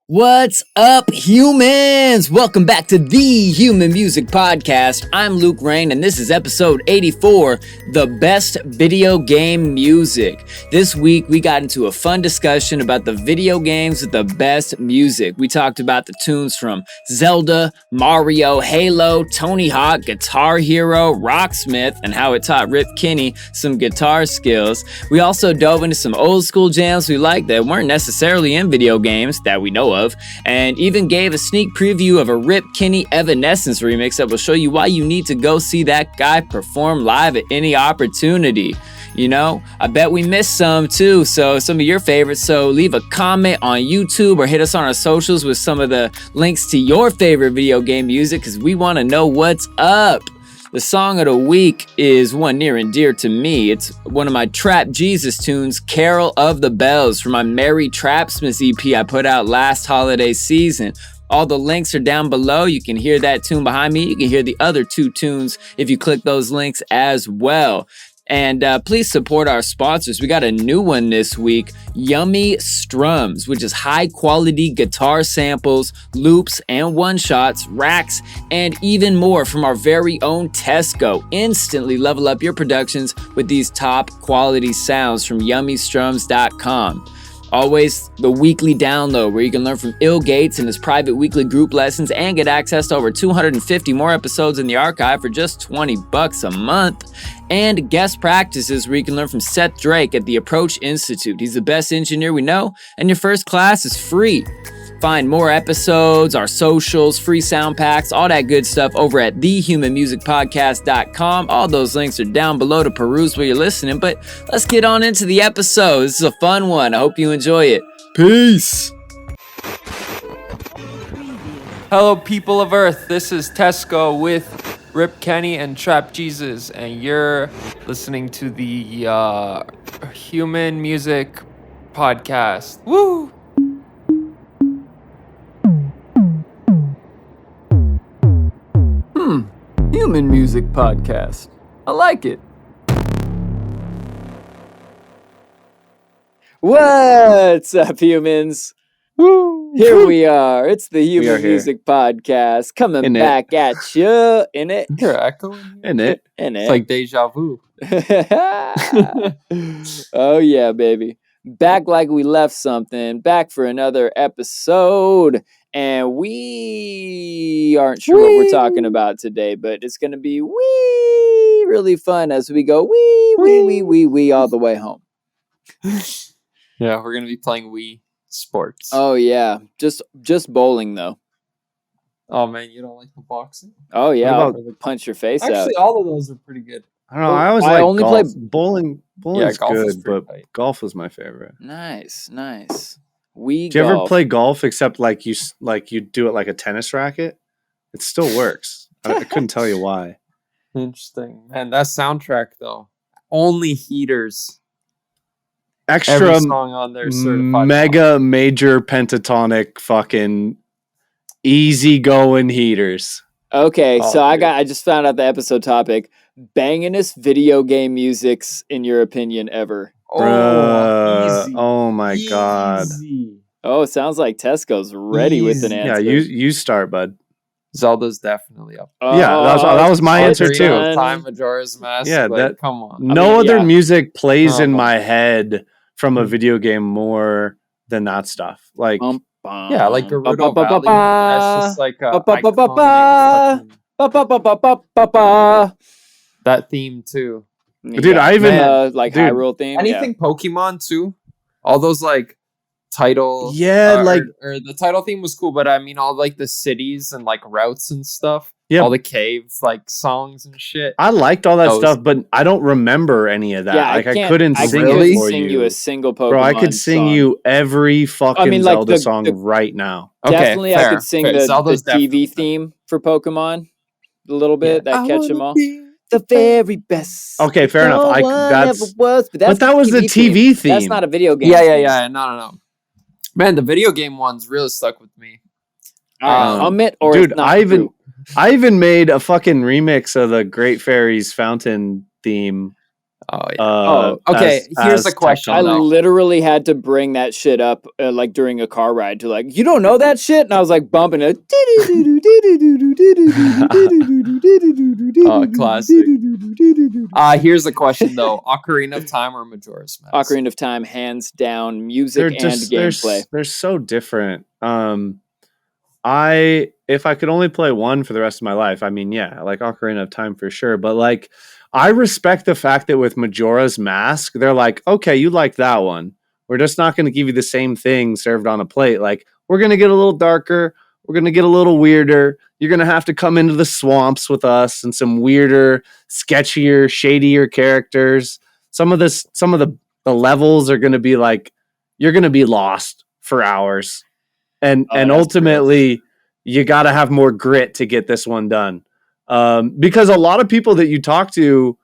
What's up, humans? Welcome back to the Human Music Podcast. I'm Luke Rain, and this is episode 84, The Best Video Game Music. This week, we got into a fun discussion about the video games with the best music. We talked about the tunes from Zelda, Mario, Halo, Tony Hawk, Guitar Hero, Rocksmith, and how it taught RIP Kenny some guitar skills. We also dove into some old school jams we liked that weren't necessarily in video games that we know of, and even gave a sneak preview of a RIP Kenny Evanescence remix that will show you why you need to go see that guy perform live at any opportunity. You know, I bet we missed some too, so some of your favorites. So leave a comment on YouTube or hit us on our socials with some of the links to your favorite video game music, because we want to know what's up. The song of the week is one near and dear to me. It's one of my Trap Jesus tunes, Carol of the Bells, from my Merry Trapsmas EP I put out last holiday season. All the links are down below. You can hear that tune behind me. You can hear the other two tunes if you click those links as well. And please support our sponsors. We got a new one this week, Yummy Strums, which is high quality guitar samples, loops, and one-shots, racks, and even more from our very own Tesko. Instantly level up your productions with these top quality sounds from yummystrums.com. Always the weekly download where you can learn from Il Gates and his private weekly group lessons and get access to over 250 more episodes in the archive for just $20 a month. And guest practices where you can learn from Seth Drake at the Approach Institute. He's the best engineer we know, and your first class is free. Find more episodes, our socials, free sound packs, all that good stuff over at thehumanmusicpodcast.com. All those links are down below to peruse while you're listening, but let's get on into the episode. This is a fun one. I hope you enjoy it. Peace! Hello, people of Earth. This is Tesko with RIP Kenny and Trap Jesus, and you're listening to the Human Music Podcast. Woo! Human Music Podcast. I like it. What's up, humans? Woo! Here we are. It's the Human Music Podcast coming back at you. In it. You're echoing. In it. It's like deja vu. Oh, yeah, baby. Back like we left something. Back for another episode. And we aren't sure what we're talking about today, but it's going to be really fun as we go wee all the way home. Yeah, we're going to be playing Wii Sports. Oh, yeah. Just bowling, though. Oh, man, you don't like the boxing? Oh, yeah. I'll punch your face out. Actually, all of those are pretty good. I don't know. I always like only golf. Play bowling. Bowling's good, but golf was my favorite. Nice. Do you ever play golf except like you do it like a tennis racket? It still works. I couldn't tell you why. Interesting, man. That soundtrack though, only heaters. Extra every song on there, certified mega major pentatonic fucking easy going heaters. Okay, so I just found out the episode topic: bangingest video game musics in your opinion ever. Oh my god! Oh, it sounds like Tesko's ready with an answer. Yeah, you start, bud. Zelda's definitely up. That was my answer too. Time Majora's Mask. Yeah, like, come on. No other music plays in my head from a video game more than that stuff. Like, yeah, like Gerudo Valley. That's just like that theme too. Dude, I even like Hyrule theme. Anything Pokemon too. All those like title. Yeah, or the title theme was cool, but I mean all like the cities and like routes and stuff. Yeah, all the caves like songs and shit. I liked all that stuff, but I don't remember any of that. Yeah, like I couldn't sing you a single Pokemon. Bro, I could sing you every fucking Zelda song right now. Definitely, I could sing the TV theme for Pokemon a little bit. That catch them all. The very best. Okay, fair enough. But that was the TV theme. That's not a video game. Yeah. No. Man, the video game ones really stuck with me. I'll admit, or dude, I even made a fucking remix of the Great Fairies Fountain theme Oh yeah. Okay. Here's the question. I literally had to bring that shit up like during a car ride to like, you don't know that shit, and I was like bumping it. Oh, classic. Here's the question though: Ocarina of Time or Majora's Mask? Ocarina of Time, hands down. Music and gameplay. They're so different. If I could only play one for the rest of my life, I mean, yeah, like Ocarina of Time for sure. But like, I respect the fact that with Majora's Mask, they're like, okay, you like that one. We're just not going to give you the same thing served on a plate. Like, we're going to get a little darker. We're going to get a little weirder. You're going to have to come into the swamps with us and some weirder, sketchier, shadier characters. Some of the levels are going to be like, you're going to be lost for hours. And ultimately, you got to have more grit to get this one done. Because a lot of people that you talk to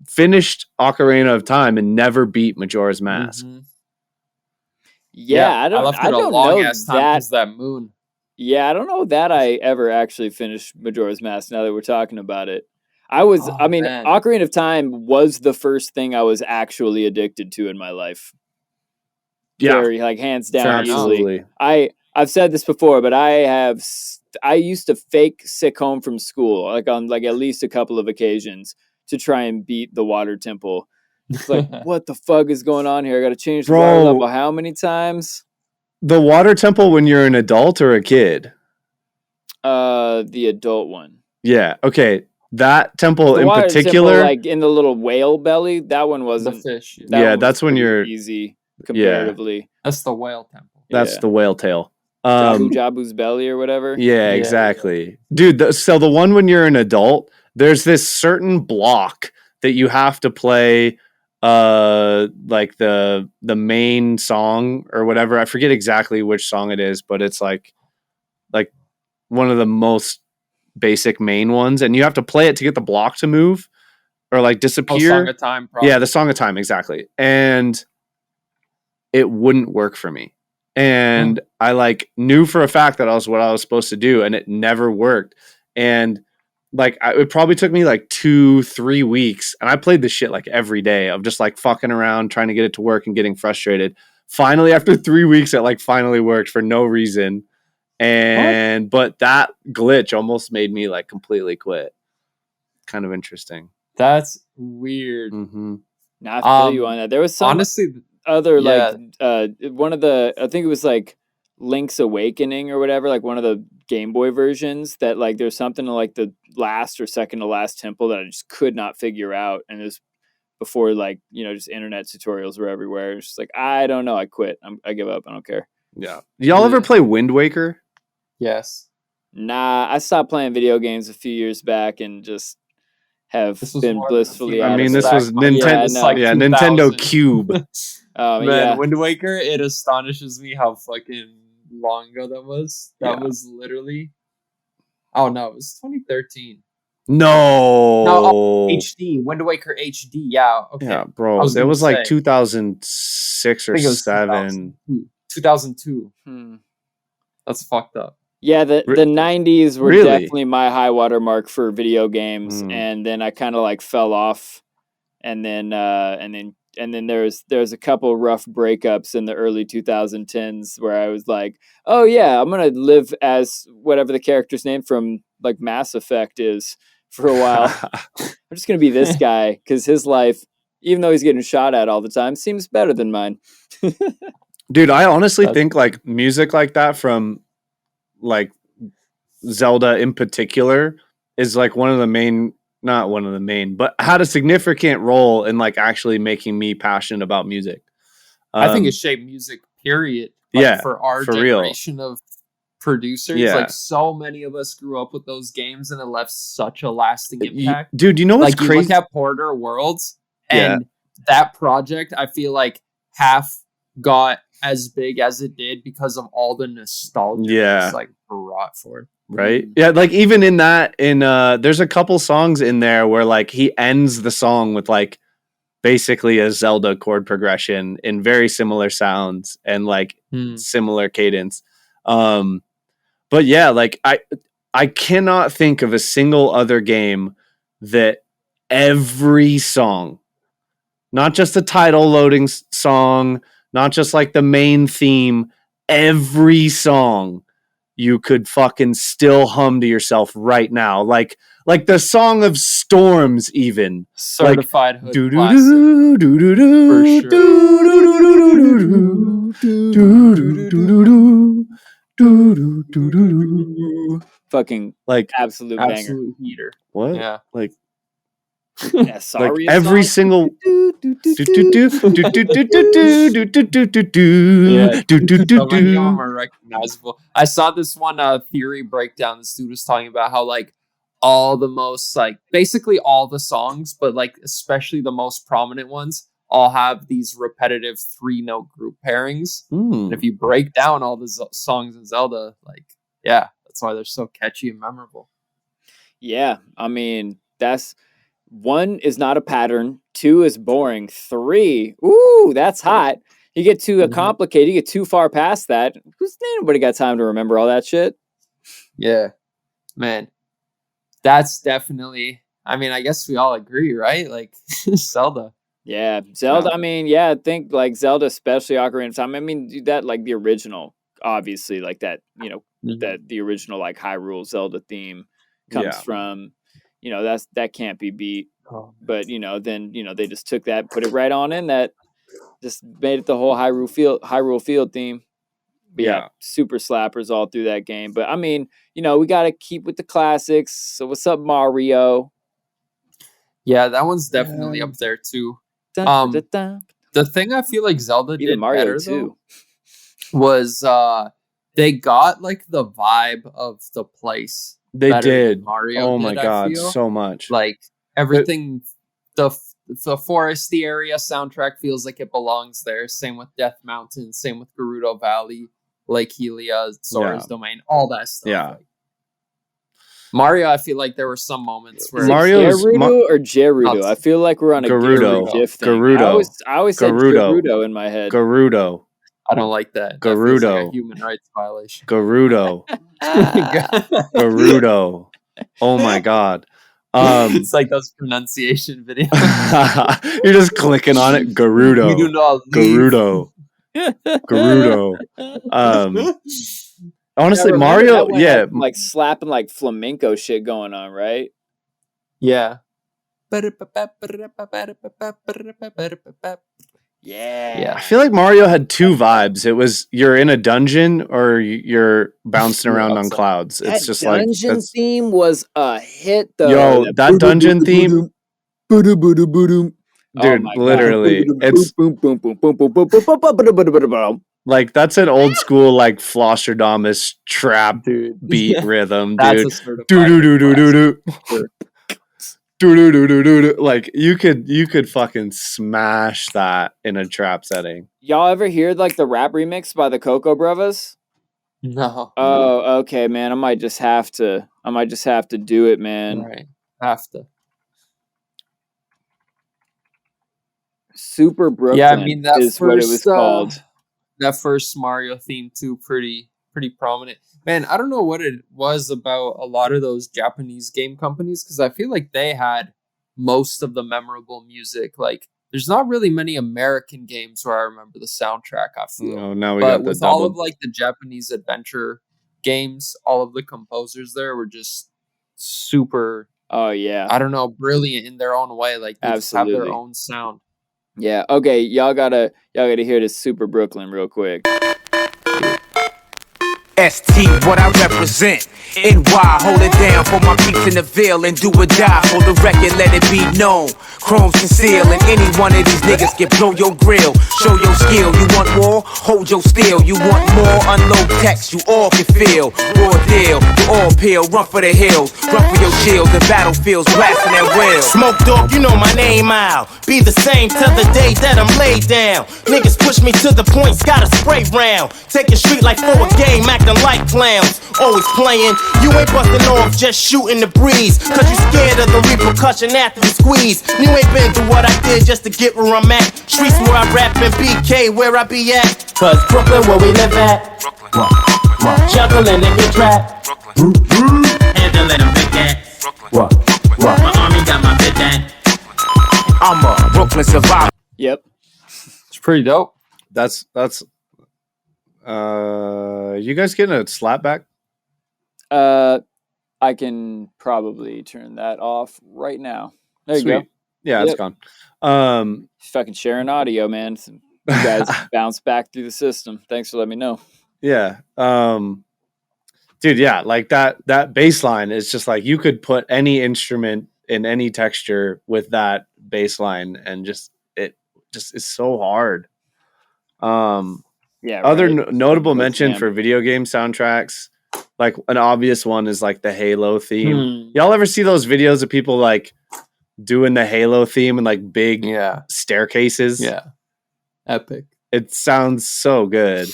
finished Ocarina of Time and never beat Majora's Mask. Mm-hmm. Yeah, I don't know that moon. Yeah, I don't know that I ever actually finished Majora's Mask now that we're talking about it. Ocarina of Time was the first thing I was actually addicted to in my life. Yeah. Very, like, hands down, absolutely. easily. I've said this before, but I used to fake sick home from school, like on like at least a couple of occasions to try and beat the water temple. It's like, what the fuck is going on here? I got to change the water level how many times? The water temple when you're an adult or a kid? The adult one. Yeah. Okay. That temple the in water particular, temple, like in the little whale belly. That one wasn't. The fish. That's when you're easy comparatively. Yeah. That's the whale temple. That's the whale tail. Jabu's belly or whatever. Yeah, exactly. Dude, so the one when you're an adult, there's this certain block that you have to play like the main song or whatever. I forget exactly which song it is, but it's like one of the most basic main ones, and you have to play it to get the block to move or like disappear. Song of Time, probably. Yeah, the Song of Time, exactly. And it wouldn't work for me. And I like knew for a fact that I was what I was supposed to do, and it never worked. And like it probably took me like 2-3 weeks, and I played this shit like every day of just like fucking around trying to get it to work and getting frustrated. Finally, after 3 weeks, it like finally worked for no reason. And but that glitch almost made me like completely quit. Kind of interesting. That's weird. Mm-hmm. Now I feel you on that. There was some honestly other like one of the, I think it was like Link's Awakening or whatever, like one of the Game Boy versions, that like there's something like the last or second to last temple that I just could not figure out, and it was before like, you know, just internet tutorials were everywhere. It's just like, I don't know, I quit. I give up. I don't care. Yeah. Y'all ever play Wind Waker? Yes. Nah, I stopped playing video games a few years back and just have been blissfully out. I mean, this was Nintendo. Nintendo Cube. Man, Wind Waker, it astonishes me how fucking long ago that was. That was literally. Oh no, it was 2013. No, HD Wind Waker HD. Yeah, okay. Yeah, bro, it was like 2006 or 7. 2002. That's fucked up. Yeah, the 90s were definitely my high water mark for video games, and then I kind of like fell off, and then there's a couple rough breakups in the early 2010s where I was like, oh yeah, I'm gonna live as whatever the character's name from like Mass Effect is for a while. I'm just gonna be this guy because his life, even though he's getting shot at all the time, seems better than mine. Dude, I honestly think like music like that from like Zelda in particular is like one of the main, not one of the main, but had a significant role in like actually making me passionate about music. I think it shaped music, period. Like, for our generation of producers, like so many of us grew up with those games and it left such a lasting impact. Dude, you know what's crazy? You look at Porter Worlds and that project, I feel like half got as big as it did because of all the nostalgia it's like brought forth. Right? Yeah, like even in that, there's a couple songs in there where like he ends the song with like basically a Zelda chord progression in very similar sounds and like similar cadence. But yeah, like I cannot think of a single other game that every song not just the title loading song, not just like the main theme, every song you could fucking still hum to yourself right now. Like the song of Storms, even. Certified Like, hood classic. For sure. Fucking like absolute banger. Absolute heater. What? Yeah. Like Yeah, sorry. every single So many of them are recognizable. I saw this one theory breakdown. This dude was talking about how like all the most like basically all the songs, but like especially the most prominent ones, all have these repetitive 3-note group pairings. And if you break down all the songs in Zelda, like yeah, that's why they're so catchy and memorable. Yeah, I mean that's 1 is not a pattern. 2 is boring. 3, ooh, that's hot. You get too complicated. You get too far past that. Nobody got time to remember all that shit. Yeah, man, that's definitely. I mean, I guess we all agree, right? Like Zelda. Yeah, Zelda. I mean, yeah, I think like Zelda, especially Ocarina of Time. I mean, that like the original, obviously, like that. You know, that the original like Hyrule Zelda theme comes from. You know, that can't be beat. But you know, then they just took that, put it right on in that, just made it the whole Hyrule Field theme. But yeah, super slappers all through that game. But I mean, you know, we got to keep with the classics. So what's up, Mario? Yeah, that one's definitely up there too. The thing I feel like Zelda did Mario better too was they got like the vibe of the place. They did. Mario oh my did, god, so much. Like everything, the foresty area soundtrack feels like it belongs there. Same with Death Mountain. Same with Gerudo Valley, Lake Helia, Zora's Domain, all that stuff. Yeah. Like, Mario, I feel like there were some moments where Mario's Gerudo or Gerudo. I feel like we're on a Gerudo. GIF thing. Gerudo. I always said Gerudo in my head. Gerudo. I don't like that. That Gerudo. feels like a human rights violation. Gerudo. Gerudo. Oh my god. It's like those pronunciation videos. You're just clicking on it. Gerudo. We do not Gerudo. Gerudo. Honestly, Mario, like slapping like flamenco shit going on, right? Yeah. Yeah. I feel like Mario had 2 vibes. It was you're in a dungeon or you're bouncing around on clouds. It's that just like dungeon theme was a hit though. Yo, that dungeon theme, dude, literally, it's like that's an old school like Flosserdamus trap beat rhythm, dude. Like you could fucking smash that in a trap setting. Y'all ever hear like the rap remix by the Coco Brothers? No. Oh, okay, man. I might just have to do it, man. Right. Have to. Super Brooklyn. Yeah, I mean that is first, what it was called. That first Mario theme too, pretty prominent. Man, I don't know what it was about a lot of those Japanese game companies because I feel like they had most of the memorable music. Like, there's not really many American games where I remember the soundtrack. I feel. No, now we but got the with double. all of like the Japanese adventure games, all of the composers there were just super. Oh yeah, I don't know, brilliant in their own way. Like they just have their own sound. Yeah. Okay, y'all gotta hear this Super Brooklyn real quick. ST, what I represent. NY, hold it down for my peeps in the Ville and do or die. For the record, let it be known. Chrome's conceal, and any one of these niggas can blow your grill. Show your skill. You want more? Hold your steel. You want more? Unload text. You all can feel. Raw deal. You all peel. Run for the hills. Run for your shields. The battlefields blasting at will. Smoke dog, you know my name out. Be the same till the day that I'm laid down. Niggas push me to the point, got a spray round. Take a street like for a game, acting like clowns. Always playing, you ain't busting off, just shooting the breeze. Cause you scared of the repercussion after the squeeze. You ain't been through what I did just to get where I'm at. Streets where I rap and BK where I be at. Cause Brooklyn where we live at. Juggling and get trapped. Handling them big cat. My army got my big dad. I'm a Brooklyn survivor. Yep. It's pretty dope. That's you guys getting a slap back? I can probably turn that off right now. There Sweet. you go. Yeah, Yep. it's gone. Fucking sharing audio, man. You guys bounce back through the system. Thanks for letting me know. Yeah. Dude, yeah, like that bass line is just like you could put any instrument in any texture with that bass line and it is so hard. Yeah. Other right. notable Goes mention ham. for video game soundtracks, like an obvious one is like the Halo theme. Hmm. Y'all ever see those videos of people like doing the Halo theme and like big staircases? Yeah. Epic. It sounds so good.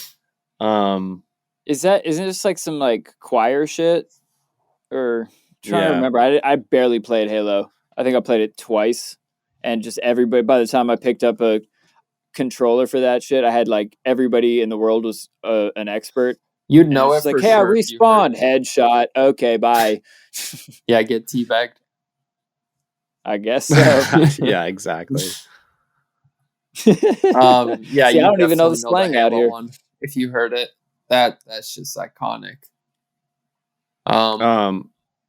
Isn't it just like some like choir shit? Or trying to remember. I barely played Halo. I think I played it twice, and just everybody. By the time I picked up a controller for that shit, I had like everybody in the world was an expert. You'd know it It's like, for hey, sure. I respawned. Headshot. Okay, bye. Yeah, get teabagged. I guess so. Yeah, exactly. Yeah, See, I you don't even know the definitely slang out Halo here. one. If you heard it, that's just iconic.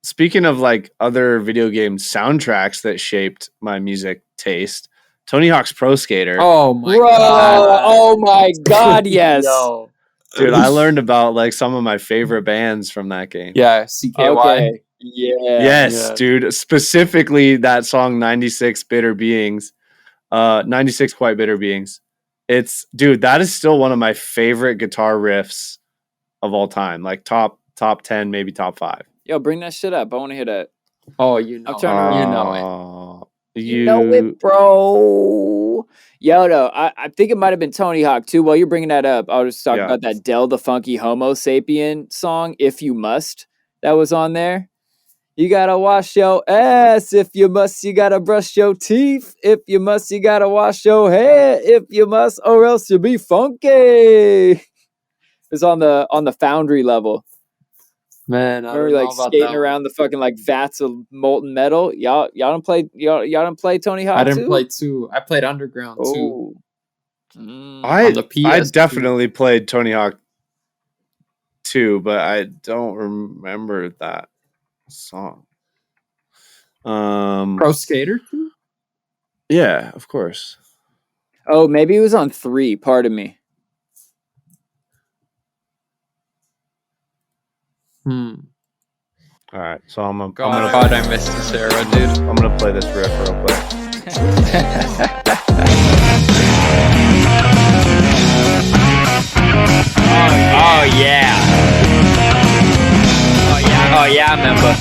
Speaking of like other video game soundtracks that shaped my music taste, Tony Hawk's Pro Skater. Oh my Bro, god! oh my god, yes. Yo. Dude, I learned about like some of my favorite bands from that game. Yeah, CKY. Okay. Yeah. Yes, Yeah. dude. Specifically that song 96 Bitter Beings. 96 Quite Bitter Beings. That is still one of my favorite guitar riffs of all time. Like top 10, maybe top 5. Yo, bring that shit up. I want to hear that. Oh, you know. I'm trying to You know it. You know it, bro. Yo, no, I think it might have been Tony Hawk too. While you're bringing that up, I was talking about that Del the Funky Homo Sapien song, If You Must, that was on there. You gotta wash your ass if you must. You gotta brush your teeth if you must. You gotta wash your hair if you must, or else you'll be funky. It's on the Foundry level. Man, I Remember, don't know like about skating that around the fucking like vats of molten metal. Y'all don't play. Y'all don't play Tony Hawk. I didn't too? play 2. I played Underground 2. Oh. I On the PS2. definitely played Tony Hawk 2, but I don't remember that song. Pro Skater 2? Yeah, of course. Oh, maybe it was on 3. Pardon me. All right, so I'm gonna God, I missed this era, dude. I'm gonna play this riff real quick. Oh yeah. Oh yeah, I remember.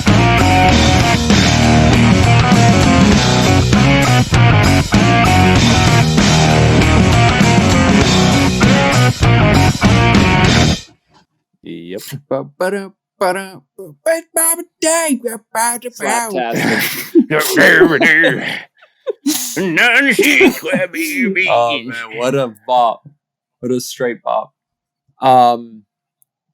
Yep. Oh man, what a bop. What a straight bop.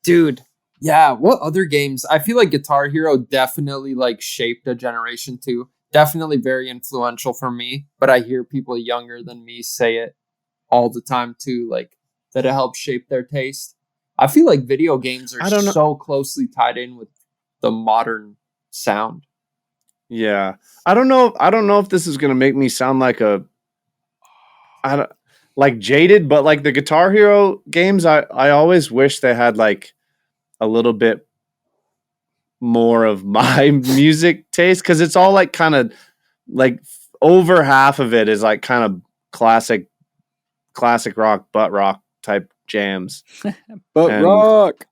Dude, yeah, what other games? I feel like Guitar Hero definitely like shaped a generation too. Definitely very influential for me, but I hear people younger than me say it all the time too, like that it helped shape their taste. I feel like video games are so closely tied in with the modern sound. Yeah. I don't know if this is gonna make me sound like jaded, but like the Guitar Hero games, I always wish they had like a little bit more of my music taste, because it's all like kind of like over half of it is like kind of classic rock, butt rock type jams. Rock.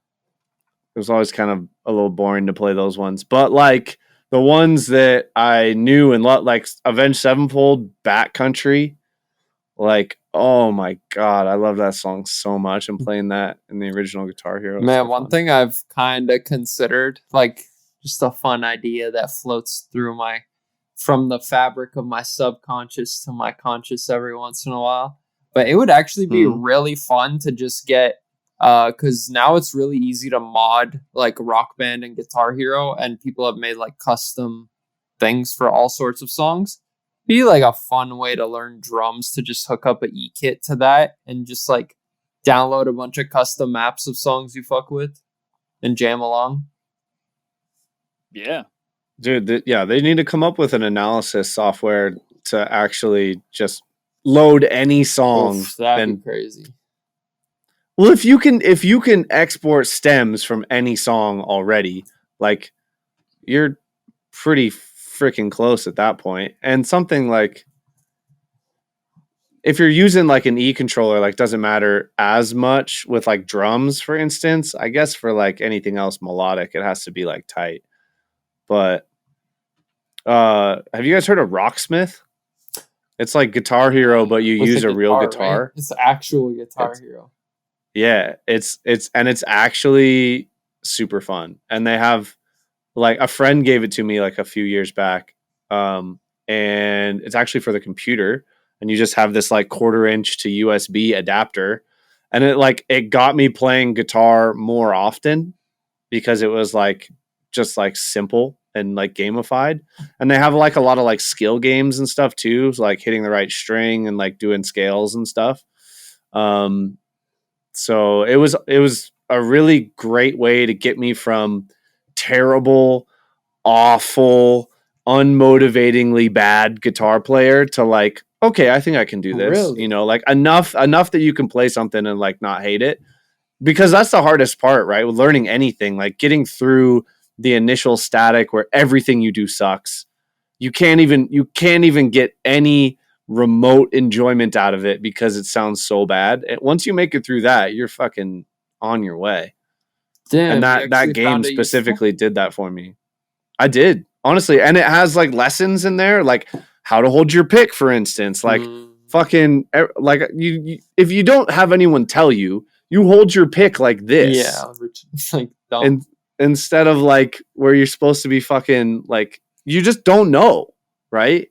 It was always kind of a little boring to play those ones, but like the ones that I knew and loved, like Avenged Sevenfold, Backcountry, like, oh my god, I love that song so much. I'm playing that in the original Guitar Hero. Man, one thing I've kind of considered, like just a fun idea that floats through from the fabric of my subconscious to my conscious every once in a while. But it would actually be really fun to just get, because now it's really easy to mod like Rock Band and Guitar Hero, and people have made like custom things for all sorts of songs. Be like a fun way to learn drums to just hook up a E kit to that and just like download a bunch of custom maps of songs you fuck with and jam along. Yeah. Dude, they need to come up with an analysis software to actually just load any song. Oof, that'd be crazy. Well, if you can export stems from any song already, like you're pretty freaking close at that point. And something like if you're using like an E controller, like doesn't matter as much with like drums, for instance. I guess for like anything else melodic, it has to be like tight. But have you guys heard of Rocksmith? It's like Guitar Hero, but you With use a real guitar. Right? It's actual Guitar Hero. Yeah, it's actually super fun. And they have like a friend gave it to me like a few years back. And it's actually for the computer. And you just have this like 1/4-inch to USB adapter. And it got me playing guitar more often because it was like just like simple and like gamified. And they have like a lot of like skill games and stuff too, so like hitting the right string and like doing scales and stuff. So it was a really great way to get me from terrible, awful, unmotivatingly bad guitar player to like, okay, I think I can do this. Really? You know, like enough that you can play something and like not hate it. Because that's the hardest part, right? With learning anything, like getting through the initial static where everything you do sucks. You can't even get any remote enjoyment out of it because it sounds so bad. And once you make it through that, you're fucking on your way. Damn, And that game specifically did that for me. I did, honestly. And it has like lessons in there, like how to hold your pick, for instance. Like fucking like you if you don't have anyone tell you, you hold your pick like this. Yeah, it's like dumb. And instead of like where you're supposed to be fucking like you just don't know, right?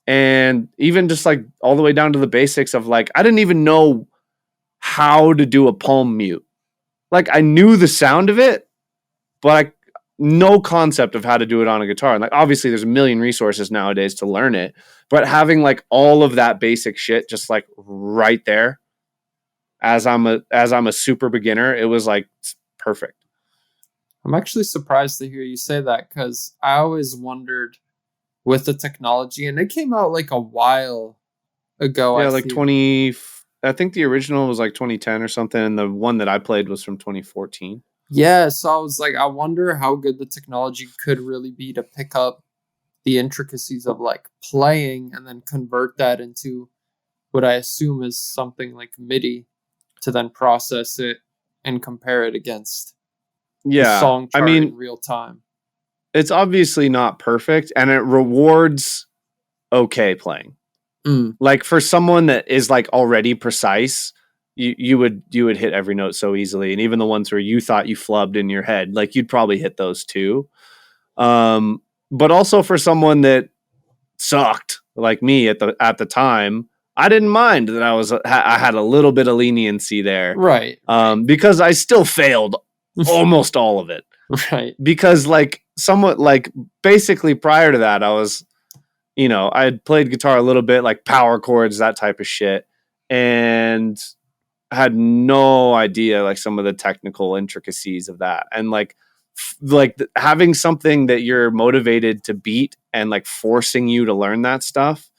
And even just like all the way down to the basics of like I didn't even know how to do a palm mute. Like I knew the sound of it, but no concept of how to do it on a guitar. And like obviously there's a million resources nowadays to learn it, but having like all of that basic shit just like right there as I'm a super beginner, it was like perfect. I'm actually surprised to hear you say that because I always wondered with the technology, and it came out like a while ago. Yeah, like 20. I think the original was like 2010 or something, and the one that I played was from 2014. Yeah, so I was like, I wonder how good the technology could really be to pick up the intricacies of like playing and then convert that into what I assume is something like MIDI to then process it and compare it against the song chart in real time. It's obviously not perfect, and it rewards okay playing. Like for someone that is like already precise, you would hit every note so easily, and even the ones where you thought you flubbed in your head, like you'd probably hit those too. But also for someone that sucked like me at the time, I didn't mind that I had a little bit of leniency there, right? Because I still failed almost all of it, right? Because like somewhat like basically prior to that, I was, I had played guitar a little bit, like power chords, that type of shit, and had no idea like some of the technical intricacies of that, and like having something that you're motivated to beat and like forcing you to learn that stuff.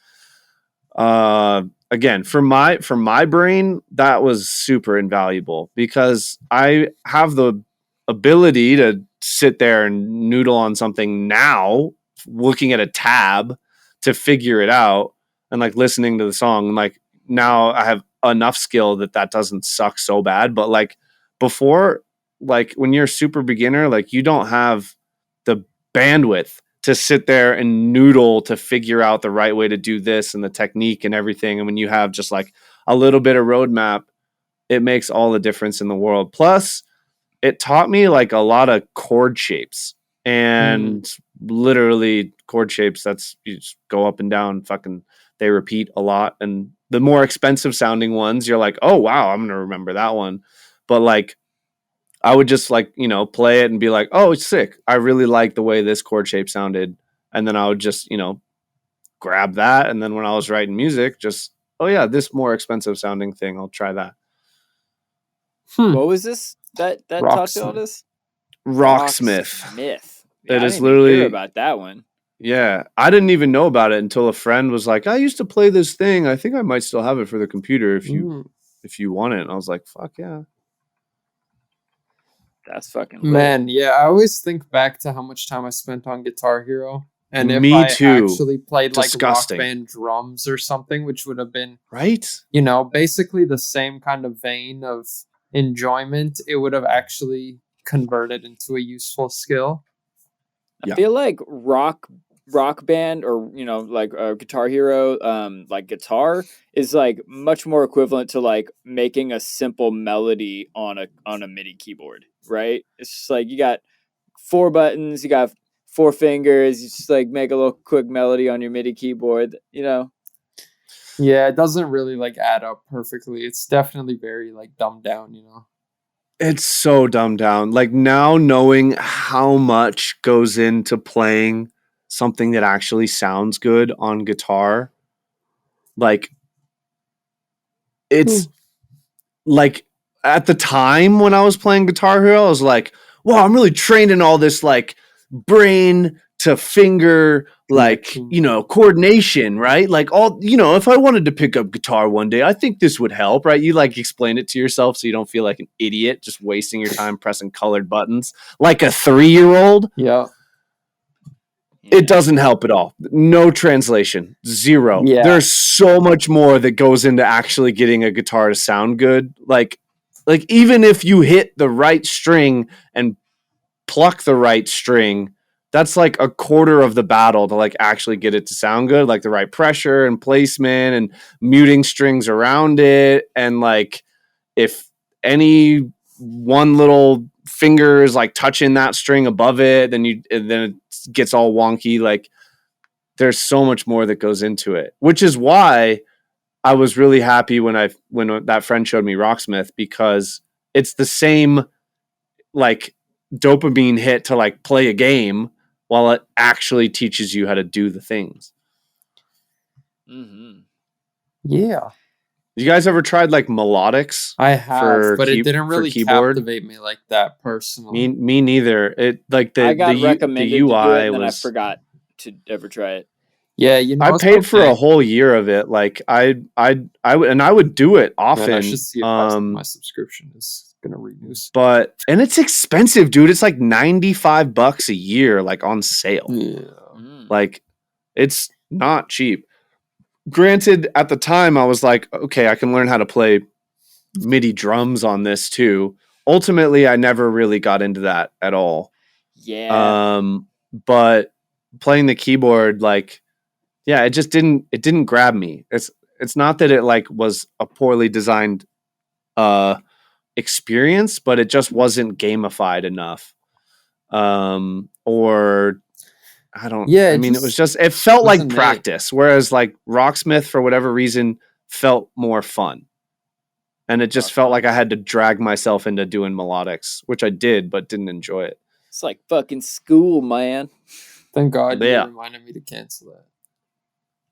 Again, for my brain, that was super invaluable because I have the ability to sit there and noodle on something now, looking at a tab to figure it out and like listening to the song. And like now I have enough skill that doesn't suck so bad. But like before, like when you're a super beginner, like you don't have the bandwidth to sit there and noodle to figure out the right way to do this and the technique and everything. And when you have just like a little bit of roadmap, it makes all the difference in the world. Plus, it taught me like a lot of chord shapes and literally chord shapes. That's you just go up and down, fucking they repeat a lot. And the more expensive sounding ones, you're like, oh wow, I'm going to remember that one. But like, I would just like, play it and be like, oh, it's sick. I really like the way this chord shape sounded. And then I would just, grab that. And then when I was writing music, just, oh yeah, this more expensive sounding thing, I'll try that. What was this that taught you all Rocksmith. this? Rocksmith. Myth. It I is didn't even literally hear about that one. Yeah, I didn't even know about it until a friend was like, "I used to play this thing. I think I might still have it for the computer if you want it." And I was like, "Fuck yeah." That's fucking lit. Man, yeah, I always think back to how much time I spent on Guitar Hero. And if Me I too. actually played like Disgusting. Rock Band drums or something, which would have been, Right? you know, basically the same kind of vein of enjoyment, it would have actually converted into a useful skill. I feel like rock band, or like Guitar Hero, like guitar is like much more equivalent to like making a simple melody on a MIDI keyboard, right? It's just like you got 4 buttons, you got 4 fingers, you just like make a little quick melody on your MIDI keyboard, Yeah, it doesn't really like add up perfectly. It's definitely very like dumbed down, you know. It's so dumbed down. Like now knowing how much goes into playing something that actually sounds good on guitar, like it's like at the time when I was playing Guitar Hero, I was like, wow, I'm really trained in all this like brain to finger, like, coordination, right? Like all, if I wanted to pick up guitar one day, I think this would help, right? You like explain it to yourself so you don't feel like an idiot just wasting your time pressing colored buttons like a 3-year-old. Yeah. It doesn't help at all. No translation. Zero. Yeah. There's so much more that goes into actually getting a guitar to sound good. Like even if you hit the right string and pluck the right string, that's like a quarter of the battle to like actually get it to sound good, like the right pressure and placement and muting strings around it. And like if any one little finger is like touching that string above it, then it gets all wonky. Like there's so much more that goes into it, which is why I was really happy when that friend showed me Rocksmith, because it's the same like dopamine hit to like play a game while it actually teaches you how to do the things. Mm-hmm. Yeah. You guys ever tried like melodics? I have, but it didn't really captivate me like that personally. Me neither. It like I got the recommended the to do UI it, and then I was. forgot to ever try it. Yeah, you know, I paid for a whole year of it. Like I would do it often. Man, I should see if my subscription is gonna renew. And it's expensive, dude. It's like $95 a year, like on sale. Yeah. Like it's not cheap. Granted, at the time I was like, okay, I can learn how to play MIDI drums on this too. Ultimately, I never really got into that at all. Yeah. But playing the keyboard, like, yeah, it just didn't grab me. It's not that it like was a poorly designed experience, but it just wasn't gamified enough. Or I don't. Yeah, it felt like practice, whereas like Rocksmith for whatever reason felt more fun, and it just felt like I had to drag myself into doing melodics, which I did, but didn't enjoy it. It's like fucking school, man. Thank God you reminded me to cancel that.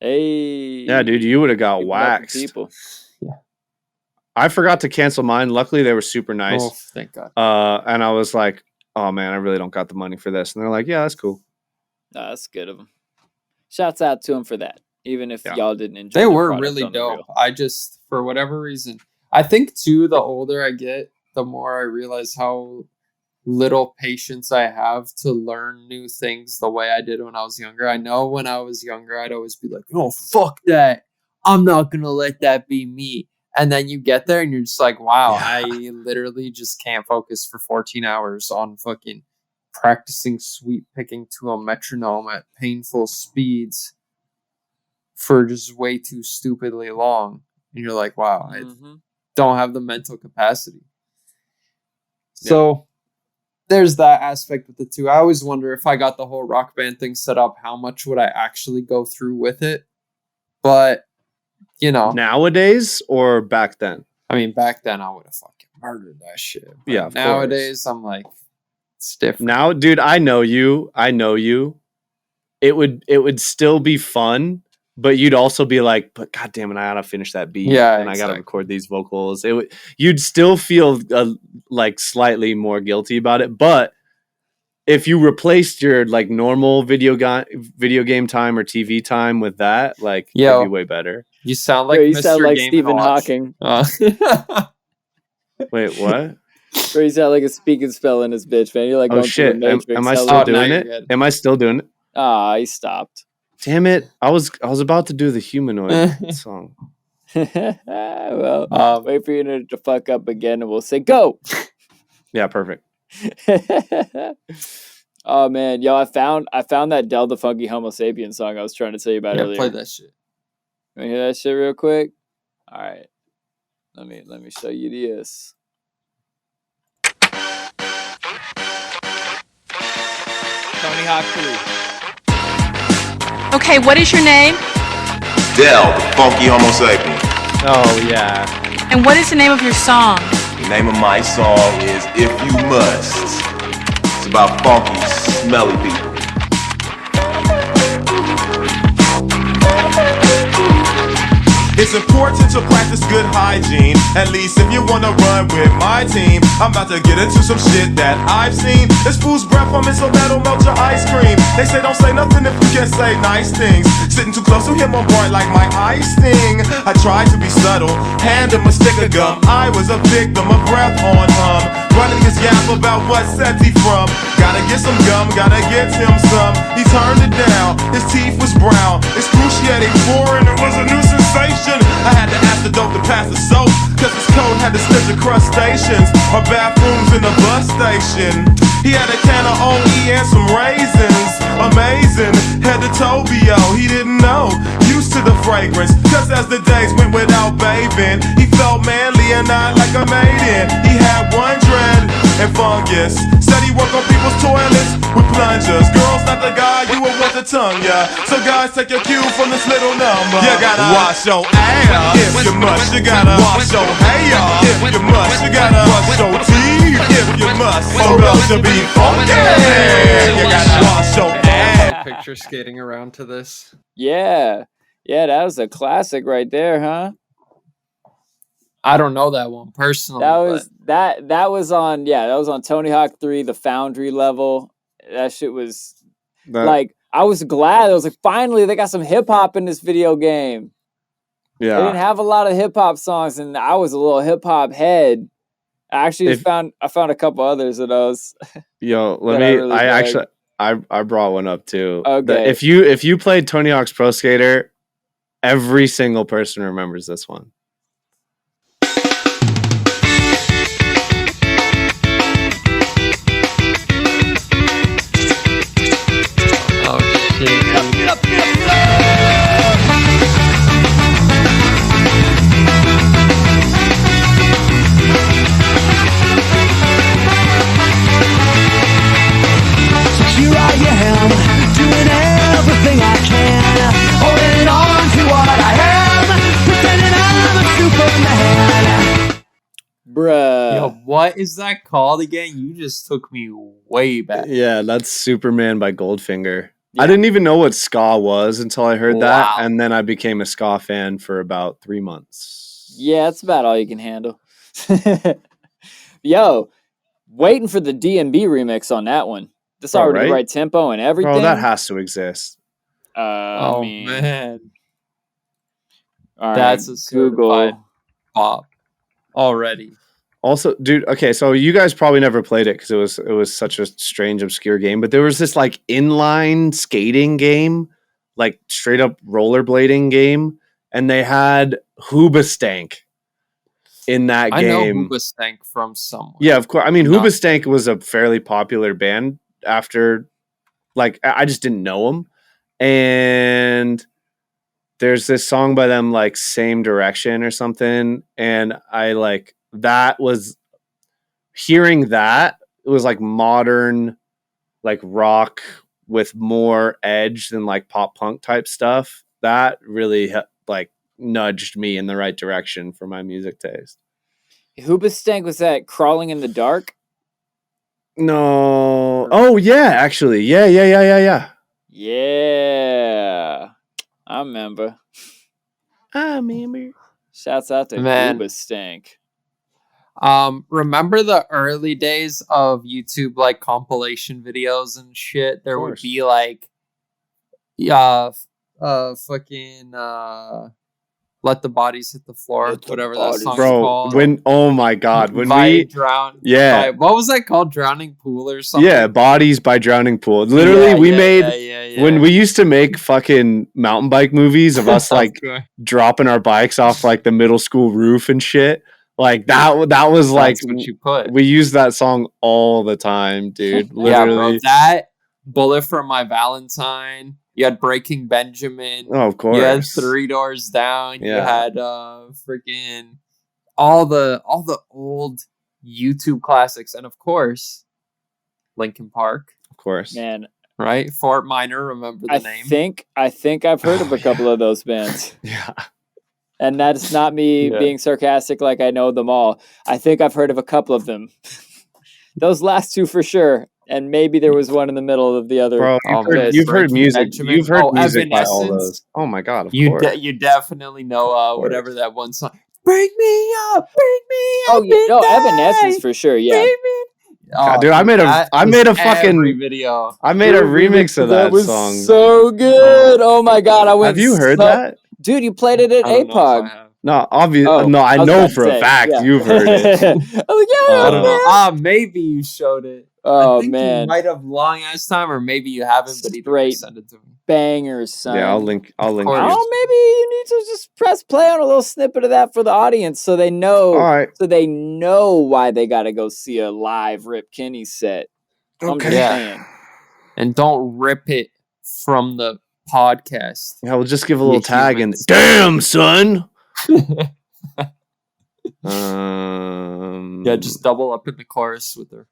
Hey. Yeah, dude, you would have got waxed. People. Yeah. I forgot to cancel mine. Luckily, they were super nice. Oh, thank God. And I was like, oh man, I really don't got the money for this. And they're like, yeah, that's cool. No, that's good of them. Shouts out to them for that. Even if y'all didn't enjoy they the were product really on the dope. real. I just, for whatever reason, I think too, the older I get, the more I realize how little patience I have to learn new things the way I did when I was younger. I know when I was younger, I'd always be like, oh, fuck that. I'm not going to let that be me. And then you get there and you're just like, wow, I literally just can't focus for 14 hours on fucking practicing sweep picking to a metronome at painful speeds for just way too stupidly long. And you're like, wow, I don't have the mental capacity. So there's that aspect with the two. I always wonder if I got the whole Rock Band thing set up, how much would I actually go through with it? But, you know. Nowadays or back then? I mean, back then I would have fucking murdered that shit. But yeah, nowadays I'm like, it's different. Now, dude, I know you. It would still be fun, but you'd also be like, but God damn it, I gotta finish that beat. Yeah, and I gotta record these vocals. You'd still feel like slightly more guilty about it. But if you replaced your like normal video game time or TV time with that, like it'd be way better. You sound like you Mr. sound like Game Stephen & Watch. Hawking. Wait, what? Or you sound like a speak and spell in his bitch, man. You're like, Oh shit! Am I still doing it? Am I still doing it? Ah, he stopped. Damn it! I was about to do the humanoid song. Well, wait for you to fuck up again, and we'll say go. Yeah, perfect. Oh man, yo, I found that Del the Funky Homo Sapien song I was trying to tell you about earlier. Play that shit. You wanna hear that shit real quick? All right, let me show you this. Tony Hawk 3. Okay, what is your name? Del, the Funky Homo Sapien. Oh yeah. And what is the name of your song? The name of my song is If You Must. It's about funky, smelly people. It's important to practice good hygiene. At least if you wanna run with my team. I'm about to get into some shit that I've seen. This fool's breath from it, so that'll melt your ice cream. They say don't say nothing if you can't say nice things. Sitting too close to him on board like my eye sting. I tried to be subtle, hand him a stick of gum. I was a victim of breath on hum. Running his yap about what set he from. Gotta get some gum, gotta get him some. He turned it down, his teeth was brown. Excruciating foreign, it was a new sensation. I had to ask the dope to pass the soap, cause his coat had the stench of crustaceans, or bathrooms in the bus station. He had a can of OE and some raisins. Amazing, head to Tobio, he didn't know. Used to the fragrance, cause as the days went without bathing, he felt manly and not like a maiden. He had one dread and fungus. Said he worked on people's toilets with plungers. Girls, not the guy you would want to tongue, yeah. So guys, take your cue from this little number. You gotta wash your ass if you must. You gotta wash your hair if you must. You gotta brush your teeth if you must. Or else you'll be funky. You gotta wash your ass. Picture skating around to this. Yeah, that was a classic right there, huh? I don't know that one personally. That was on Tony Hawk 3, the Foundry level. That shit was like, I was glad. I was like, finally they got some hip hop in this video game. Yeah, they didn't have a lot of hip hop songs, and I was a little hip hop head. I actually found a couple others of those. Yo, I brought one up too. Okay, if you played Tony Hawk's Pro Skater, every single person remembers this one. Bruh. Yo, what is that called again? You just took me way back. Yeah, that's Superman by Goldfinger. Yeah. I didn't even know what ska was until I heard that, and then I became a ska fan for about 3 months. Yeah, that's about all you can handle. Yo, waiting for the D&B remix on that one. This already the right tempo and everything. Bro, that has to exist. Man. All right, that's a certified pop already. Also, dude, okay, so you guys probably never played it because it was such a strange, obscure game, but there was this like inline skating game, like straight up rollerblading game, and they had Hoobastank in that game. I know Hoobastank from somewhere. Yeah, of course. I mean, Hoobastank was a fairly popular band after, like, I just didn't know them. And there's this song by them, like Same Direction or something, and I like that was hearing that it was like modern, like rock with more edge than like pop punk type stuff. That really like nudged me in the right direction for my music taste. Hoobastank, was that Crawling in the Dark? No. Oh yeah, actually. Yeah. Yeah. I remember. I remember. Shouts out to Man. Gooba Stank. Remember the early days of YouTube, like compilation videos and shit? There would course. be like, fucking, Let the Bodies Hit the Floor, Let the whatever that Bodies- song's Bro, called. oh my god, when by we Drown. Yeah. What was that called? Drowning Pool or something? yeah, Bodies by Drowning Pool. Literally, we made when we used to make fucking mountain bike movies of us like dropping our bikes off like the middle school roof and shit. Like that was like That's what you put. we used that song all the time, dude. Yeah, bro. Literally. That Bullet for My Valentine. You had Breaking Benjamin. Oh, of course. You had Three Doors Down. You Yeah. had freaking all the old YouTube classics, and of course, Linkin Park. Of course. Man, Right? Fort Minor. Remember the name? I think I've heard of a couple of those bands. Yeah. And that's not me Yeah. being sarcastic like I know them all. I think I've heard of a couple of them. Those last two for sure. And maybe there was one in the middle of the other. Bro, man. you've heard Breaking music. Benjamin. You've heard Oh, music by all Evanescence. those. Oh my god, of You course. you definitely know course. whatever that one song. Break me up, Oh, yeah, no, Evanescence for sure, yeah. God, dude, I made a fucking video. I made a remix of that was song. so good. Oh my god, I went. Have you heard so- that? Dude, you played it at I don't know if I APOG. have. No, obviously. Oh, No, I was know about to for a say, fact yeah. you've heard it. I was like, yeah, I don't know. man. Maybe you showed it. Oh I think you man, might have long ass time, or maybe you haven't. But he Straight send it to me. bangers, son. Yeah, I'll link. course. you. Oh, maybe you need to just press play on a little snippet of that for the audience, so they know. All right. So they know why they got to go see a live Rip Kenny set. I'm just Yeah. saying. And don't rip it from the podcast. Yeah, we'll just give a little You tag and humans. damn son. Yeah, just double up in the chorus with her.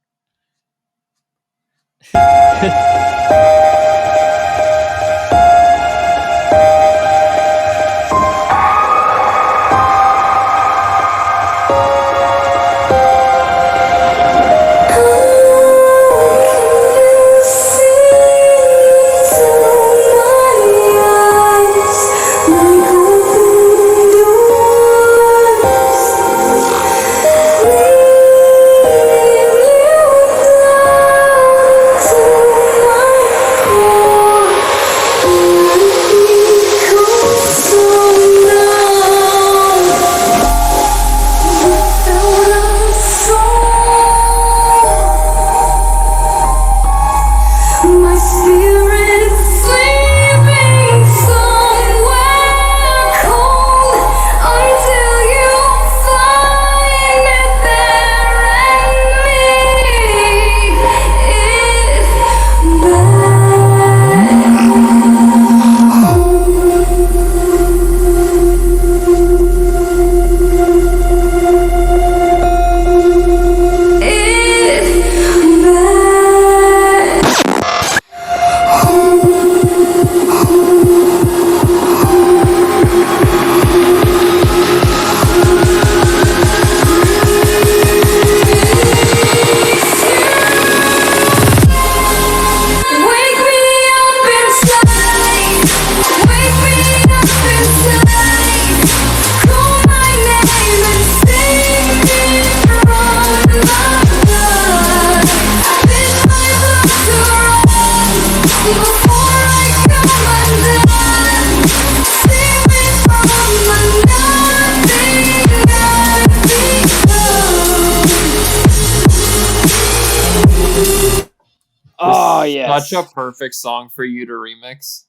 Oh yes. Such a perfect song for you to remix.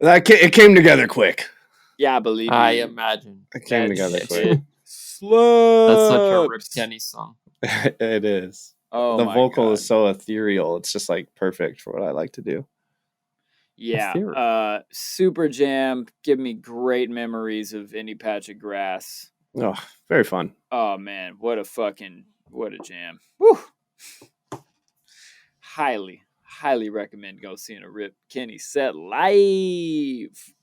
It came together quick. Yeah, I believe I you. imagine. It came together shit. quick. That's such a Slaps. Rip Kenny song. It is. Oh The my vocal God. is so ethereal. It's just like perfect for what I like to do. Yeah, Ethereal. Super Jam. Give me great memories of any patch of grass. Oh, very fun. Oh man, what a jam. Woo. Highly recommend go seeing a Rip Kenny set live.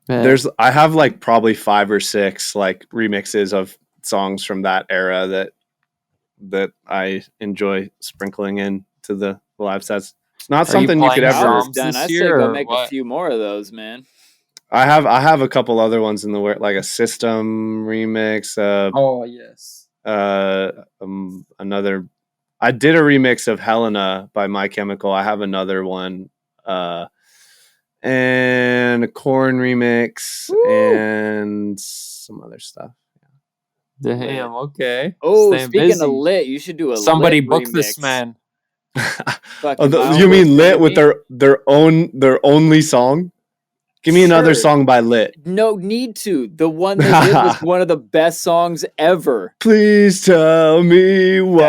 Man. I have like probably 5 or 6 like remixes of songs from that era that I enjoy sprinkling in to the live sets. It's not Are you something you could playing ever. drums Done. this I say year, go or make a what? few more of those, man. I have a couple other ones in the work, like a System remix. Oh yes. Another. I did a remix of Helena by My Chemical. I have another one. And a Korn remix. Woo! And some other stuff. Damn. Okay. Oh, Staying speaking busy. of lit, you should do a Somebody lit book remix. this man. Fucking My You Own mean Worst Lit with Enemy? their only song? Give me another Sure. song by Lit. No need to. The one they did was one of the best songs ever. Please tell me why.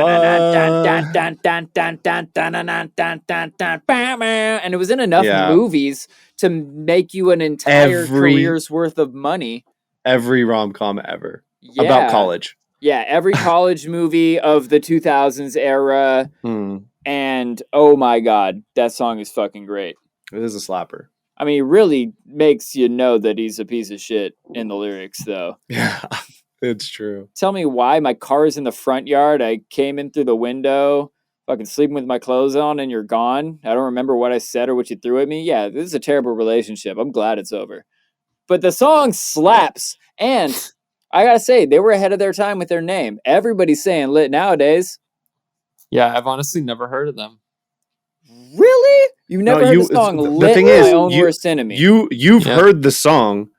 And it was in enough Yeah. movies to make you an entire Every- career's worth of money. Every rom-com ever. Yeah. About college. Yeah, every college movie of the 2000s era. Hmm. And oh my god, that song is fucking great. It is a slapper. I mean, it really makes you know that he's a piece of shit in the lyrics, though. Yeah, it's true. Tell me why my car is in the front yard. I came in through the window, fucking sleeping with my clothes on, and you're gone. I don't remember what I said or what you threw at me. Yeah, this is a terrible relationship. I'm glad it's over. But the song slaps. And I gotta say, they were ahead of their time with their name. Everybody's saying Lit nowadays. Yeah, I've honestly never heard of them. Really? You've never heard the song Lit, thing My is, Own Worst Enemy? You've Yeah. heard the song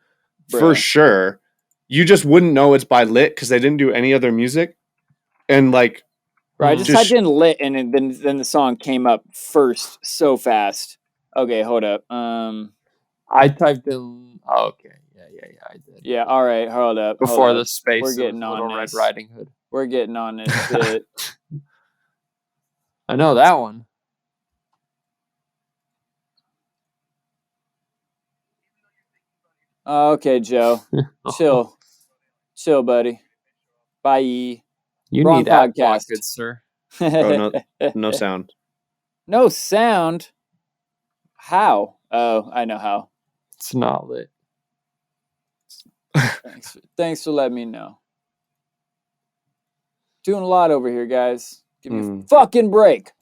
for Bruh. sure. You just wouldn't know it's by Lit because they didn't do any other music. And like, Right, I just Just- typed in Lit, and then the song came up first so fast. Okay, hold up. I typed in. Oh, okay. Yeah. I did. Yeah, all right, hold up. hold Before up. the space We're of getting on Little Red this. Riding Hood. We're getting on this shit. I know that one. Okay, Joe. Chill, buddy. Bye. You Wrong need ad block, podcast. good sir. oh, no sound. No sound? How? Oh, I know how. It's not lit. Thanks for letting me know. Doing a lot over here, guys. Give me a fucking break.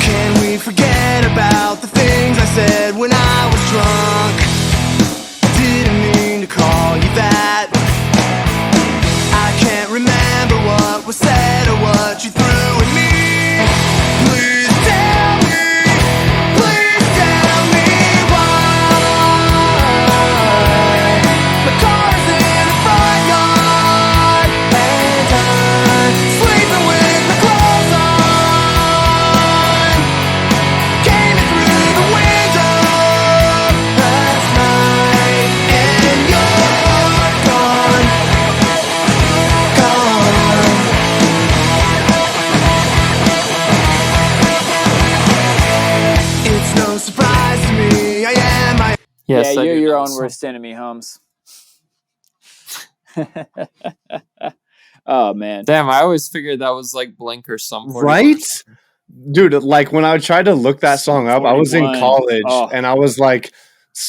Can we forget about the things I said when I was drunk? Didn't mean to call you that. I can't remember what was said or what you threw at me. Please tell me why. My car's in the front yard and I'm sleeping with my clothes on. Came in through the window last night and you're gone. It's no surprise to me, I am Yes, yeah, I you're do your know own the worst enemy, Holmes. Oh, man. Damn, I always figured that was like Blink or something. Right? Dude, like when I tried to look that song up, I was in 41. college Oh. and I was like,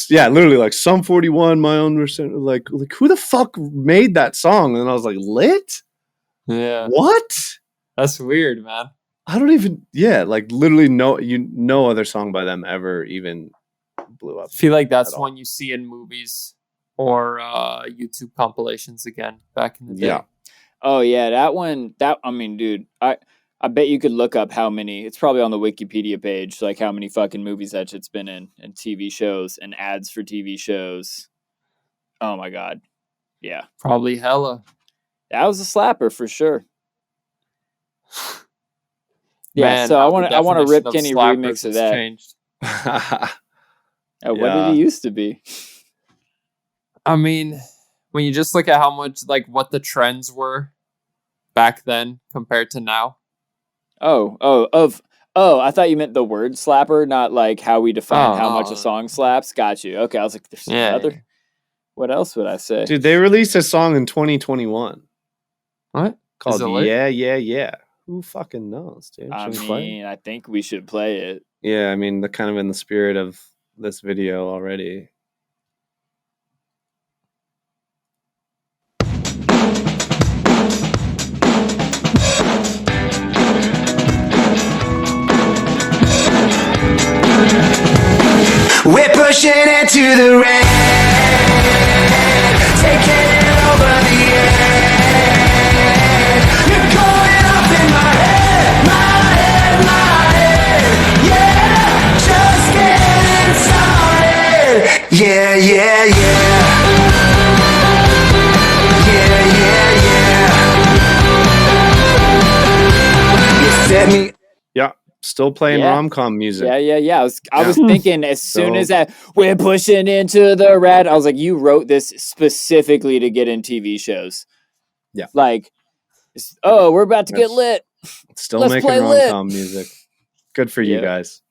yeah, literally like Sum 41, My Own Percent. Like who the fuck made that song? And I was like, Lit? Yeah, What? that's weird, man. I don't even, like literally no other song by them ever even blew up. I feel like that's At all. one you see in movies or YouTube compilations again back in the day. Yeah. Oh, yeah, that one, I mean, dude, I bet you could look up how many, it's probably on the Wikipedia page, like how many fucking movies that shit's been in, and TV shows, and ads for TV shows. Oh, my God. Yeah. Probably hella. That was a slapper for sure. Yeah, Man, so I how want the to RIP definition of Kenny slappers remix of has that. changed. What Yeah. did he used to be? I mean, when you just look at how much, like, what the trends were back then compared to now. I thought you meant the word slapper, not like how we define how much a Oh. song slaps. Got you. Okay, I was like, there's Yeah. another. What else would I say? Dude, they released a song in 2021 What? called Is it lit? Yeah, Yeah, Yeah. Who fucking knows, dude? I Should we play it? mean, I think we should play it. Yeah, I mean, the kind of in the spirit of this video already. We're pushing into the rain, taking it over the edge. You're going up in my head, my head, my head. Yeah, just getting started. Yeah, yeah, yeah. Yeah, yeah, yeah. You set me. Yeah, still playing Yeah. rom-com music. Yeah. I was thinking as soon as that we're pushing into the red, I was like, you wrote this specifically to get in TV shows. Yeah. Like, we're about to get Yes. lit. Still Let's making play lit. rom-com music. Good for you Yeah. guys.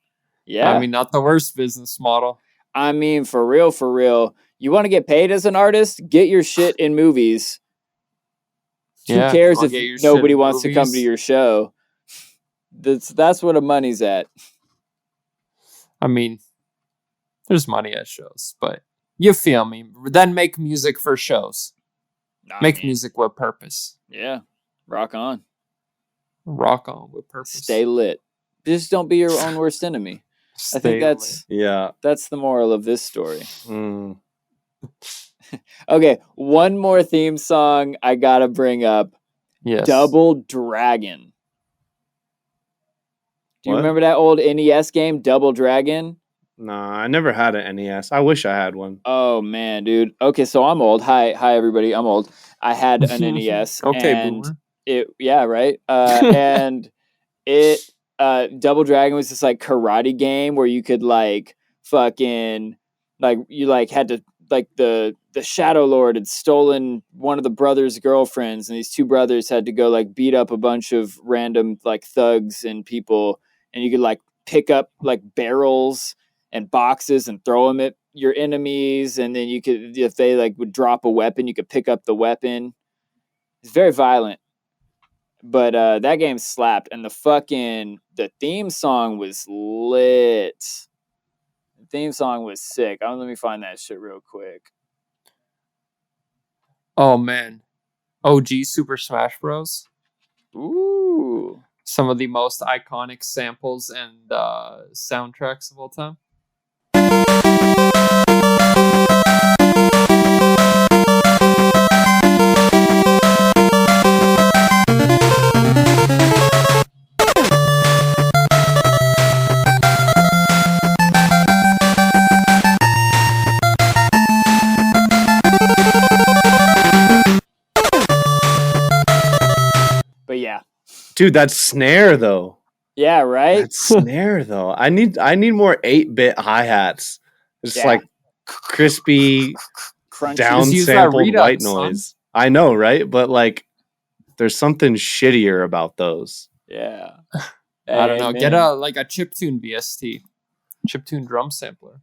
Yeah. I mean, not the worst business model. I mean, for real. You want to get paid as an artist? Get your shit in movies. Yeah, Who cares I'll if get your shit nobody in wants to come to movies. your show? That's where the money's at. I mean, there's money at shows, but you feel me. Then make music for shows. Make music with purpose. Yeah. Rock on. Rock on with purpose. Stay lit. Just don't be your own worst enemy. I think that's the moral of this story. Mm. Okay, one more theme song I gotta bring up. Yes. Double Dragon. Do you What? remember that old NES game, Double Dragon? Nah, I never had an NES. I wish I had one. Oh man, dude. Okay, so I'm old. Hi everybody. I'm old. I had an NES. Okay, and boomer. right. And it Double Dragon was this like karate game where you could like fucking like you like had to like the Shadow Lord had stolen one of the brothers' girlfriends, and these two brothers had to go like beat up a bunch of random like thugs and people, and you could like pick up like barrels and boxes and throw them at your enemies, and then you could, if they like would drop a weapon, you could pick up the weapon. It's very violent, but that game slapped, and the theme song was lit. The theme song was sick. Let me find that shit real quick. Oh man, OG Super Smash Bros. Ooh, some of the most iconic samples and soundtracks of all time. But yeah, dude, that snare though. Yeah, right. That snare though. I need more 8-bit hi-hats. Just like crispy, Crunchy. down Just use that sampled redux, white son. noise. I know, right? But like, there's something shittier about those. Yeah. I don't know. Amen. Get a chiptune VST, chiptune drum sampler.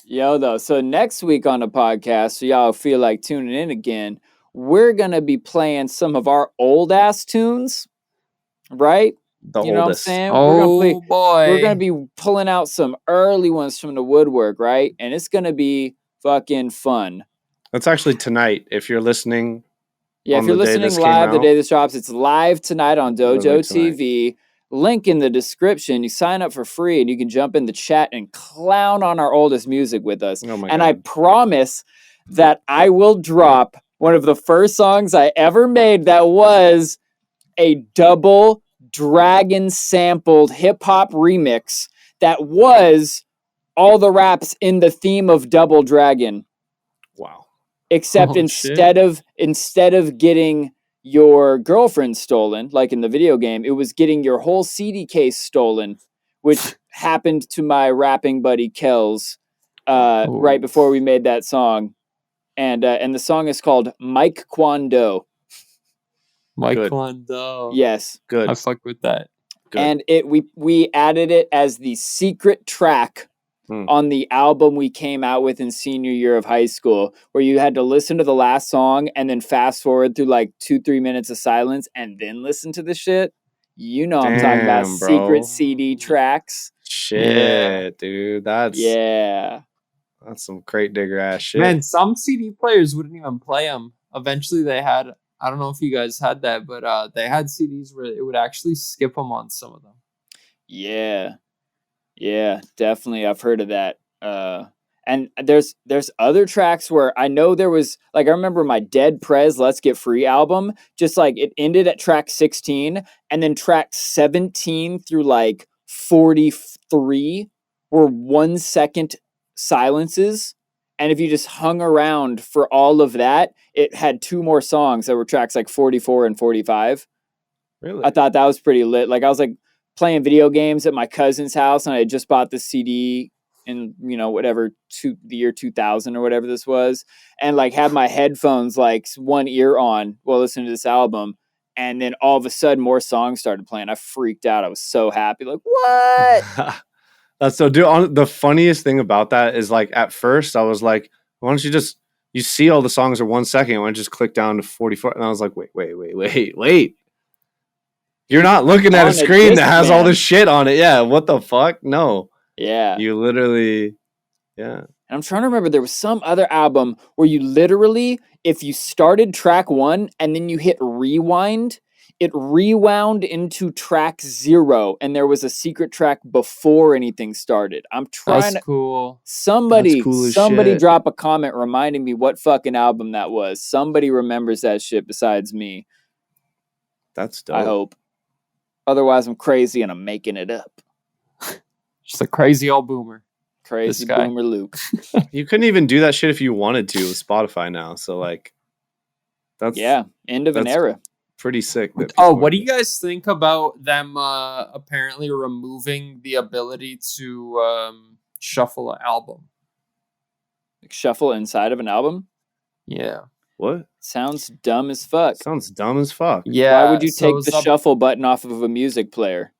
Yo, though. So next week on the podcast, so y'all feel like tuning in again, we're gonna be playing some of our old ass tunes, right? The You know oldest. what I'm saying? Oh boy, We're gonna be pulling out some early ones from the woodwork, right? And it's gonna be fucking fun. That's actually tonight. If you're listening, Yeah, on if you're the day listening this came live the out. day this drops, it's live tonight on Dojo Literally tonight. TV. Link in the description. You sign up for free and you can jump in the chat and clown on our oldest music with us. Oh my And God. I promise that I will drop one of the first songs I ever made that was a Double Dragon sampled hip hop remix that was all the raps in the theme of Double Dragon. Wow. Except Oh, instead of getting your girlfriend stolen, like in the video game, it was getting your whole CD case stolen, which happened to my rapping buddy Kells right before we made that song. And the song is called Mike Kwando. Mike Good. Kwando. Yes. Good. I fuck with that. Good. And we added it as the secret track on the album we came out with in senior year of high school, where you had to listen to the last song and then fast forward through like 2-3 minutes of silence and then listen to the shit. You know, I'm talking about Damn, secret bro. CD tracks. Shit, dude. That's some crate digger ass shit. Man, some CD players wouldn't even play them. Eventually, they had. I don't know if you guys had that, but they had CDs where it would actually skip them on some of them. Yeah, definitely. I've heard of that. And there's other tracks where I know there was, like, I remember my Dead Prez Let's Get Free album, just like it ended at track 16, and then track 17 through like 43 were 1 second silences. And if you just hung around for all of that, it had 2 more songs that were tracks like 44 and 45. Really? I thought that was pretty lit. Like, I was like playing video games at my cousin's house, and I had just bought the CD in, you know, whatever, the year 2000 or whatever this was, and like had my headphones like one ear on while listening to this album, and then all of a sudden more songs started playing. I freaked out. I was so happy. Like, what? That's so, dude. The funniest thing about that is, like, at first I was like, why don't you just, you see all the songs are 1 second, why don't you just click down to 44? And I was like, wait. You're not looking at a screen that has all this shit on it. Yeah, what the fuck? No. Yeah. You literally, yeah. And I'm trying to remember, there was some other album where you literally, if you started track 1 and then you hit rewind, it rewound into track 0, and there was a secret track before anything started. I'm trying That's cool. Somebody shit. drop a comment reminding me what fucking album that was. Somebody remembers that shit besides me. That's dope. I hope. Otherwise, I'm crazy and I'm making it up. Just a crazy old boomer. Crazy boomer Luke. You couldn't even do that shit if you wanted to with Spotify now. So, like, that's end of an era. Pretty sick. What do you guys think about them apparently removing the ability to shuffle an album? Like shuffle inside of an album? Yeah. What? Sounds dumb as fuck. Sounds dumb as fuck. Yeah. Why would you take the shuffle button off of a music player?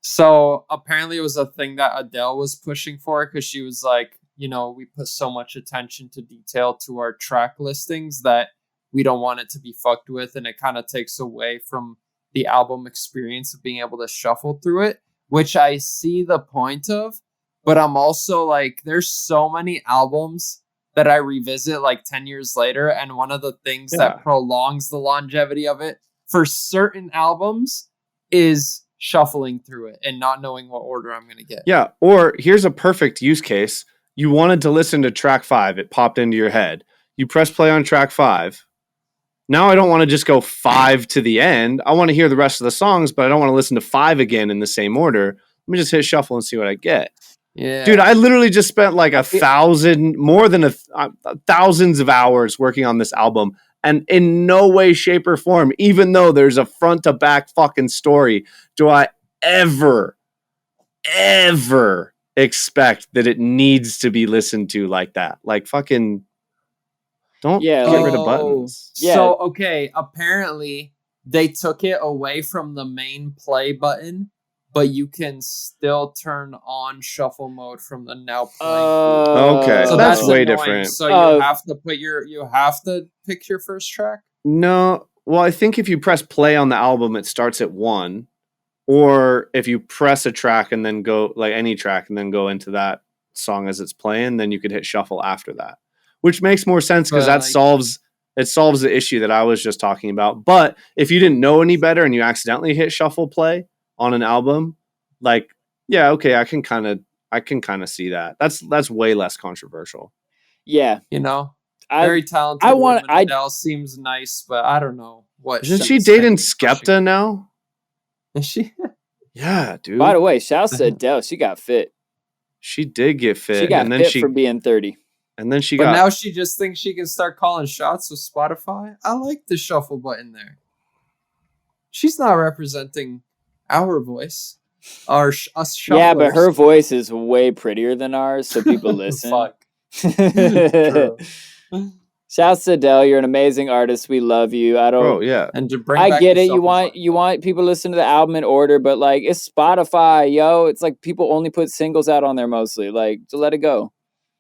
So apparently it was a thing that Adele was pushing for, because she was like, you know, we put so much attention to detail to our track listings that we don't want it to be fucked with, and it kind of takes away from the album experience of being able to shuffle through it, which I see the point of, but I'm also like, there's so many albums that I revisit like 10 years later, and one of the things that prolongs the longevity of it for certain albums is shuffling through it and not knowing what order I'm going to get. Yeah, or here's a perfect use case. You wanted to listen to track 5. It popped into your head. You press play on track 5. Now I don't want to just go 5 to the end. I want to hear the rest of the songs, but I don't want to listen to 5 again in the same order. Let me just hit shuffle and see what I get. Yeah, dude, I literally just spent like thousands of hours working on this album, and in no way, shape, or form, even though there's a front to back fucking story, do I ever expect that it needs to be listened to like that. Like, fucking don't get rid of buttons. Yeah. So, okay, apparently they took it away from the main play button, but you can still turn on shuffle mode from the now playing. Okay, so that's way annoying. different. So you have to pick your first track. No, well, I think if you press play on the album, it starts at 1, or if you press a track and then go, like any track, and then go into that song as it's playing, then you could hit shuffle after that, which makes more sense because that solves the issue that I was just talking about. But if you didn't know any better and you accidentally hit shuffle play on an album, like, yeah, okay, I can kind of see that. That's way less controversial. Yeah, you know, very talented. Adele seems nice, but I don't know what. Isn't she dating Skepta now? Is she? Yeah, dude. By the way, shouts to Adele. She got fit. She did get fit. She got fit for being 30. And then but now she just thinks she can start calling shots with Spotify. I like the shuffle button there. She's not representing our voice. Us shufflers. Yeah, but her voice is way prettier than ours, so people listen. Fuck. Shouts to Adele. You're an amazing artist. We love you. Oh yeah. And to bring I back get the it. You want people to listen to the album in order, but like it's Spotify, yo. It's like people only put singles out on there mostly. Like, to let it go.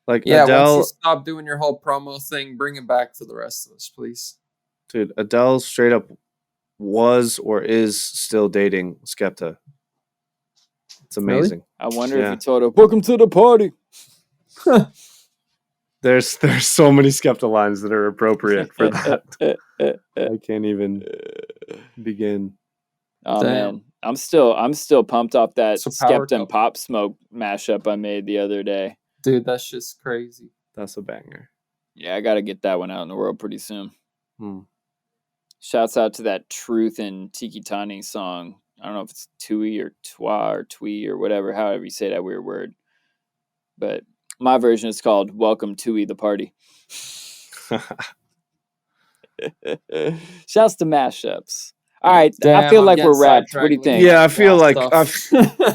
Like Yeah, Adele, once you stop doing your whole promo thing, bring it back for the rest of us, please. dude, Adele straight up was or is still dating Skepta. It's amazing. I wonder if he told her, "Welcome to the party." There's so many Skepta lines that are appropriate for that. I can't even begin. Oh man, I'm still pumped off that power Skepta and couple. Pop Smoke mashup I made the other day. Dude, that's just crazy. That's a banger. Yeah, I got to get that one out in the world pretty soon. Hmm. Shouts out to that Truth and Tiki Tani song. I don't know if it's Tui or Twa or Twee or whatever, however you say that weird word. But my version is called Welcome Tui the Party. Shouts to mashups. All right, I feel like we're wrapped. What do you think? Yeah, I feel like